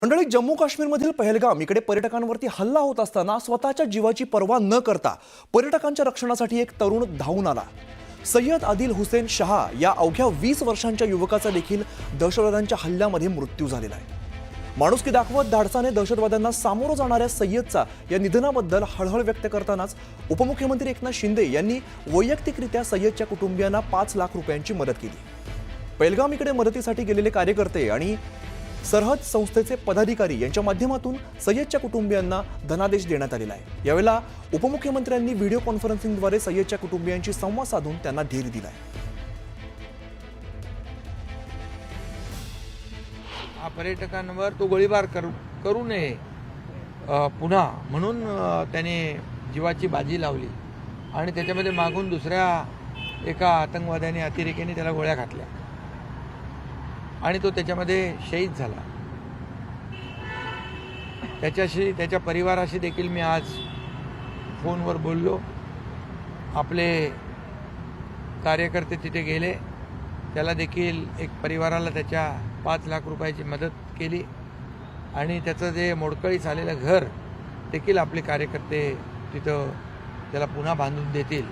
मंडळी, जम्मू काश्मीरमधील पहलगाम इकडे पर्यटकांवरती हल्ला होत असताना स्वतःच्या जीवाची पर्वा न करता पर्यटकांच्या रक्षणासाठी एक तरुण धावून आला। सय्यद आदिल हुसेन शहा या अवघ्या 20 वर्षांच्या युवकाचा देखील दहशतवाद्यांच्या हल्ल्यामध्ये मृत्यू झालेला आहे। माणुसकी दाखवत धाडसाने दहशतवाद्यांना सामोरं जाणाऱ्या सय्यदचा या निधनाबद्दल हळहळ व्यक्त करतानाच उपमुख्यमंत्री एकनाथ शिंदे यांनी वैयक्तिकरित्या सय्यदच्या कुटुंबियांना 5 लाख रुपयांची मदत केली। पहलगाम इकडे मदतीसाठी गेलेले कार्यकर्ते आणि सरहद संस्थेचे पदाधिकारी यांच्या माध्यमातून सय्यदच्या कुटुंबियांना धनादेश देण्यात आलेला आहे। यावेळेला उपमुख्यमंत्र्यांनी व्हिडिओ कॉन्फरन्सिंगद्वारे सय्यदच्या कुटुंबियांशी संवाद साधून त्यांना धीर दिलाय। पर्यटकांवर तो गोळीबार करू नये पुन्हा म्हणून त्याने जीवाची बाजी लावली आणि त्याच्यामध्ये मागून दुसऱ्या एका आतंकवाद्याने अतिरेक्याने त्याला गोळ्या घातल्या आणि तो त्याच्यामध्ये शहीद झाला। त्याच्याशी त्याच्या परिवाराशी देखील मी आज फोनवर बोललो। आपले कार्यकर्ते तिथे गेले, त्याला देखील एक परिवाराला त्याच्या 5 लाख रुपयाची मदत केली आणि त्याचं जे मोडकळीस आलेलं घर देखील आपले कार्यकर्ते तिथं त्याला पुन्हा बांधून देतील।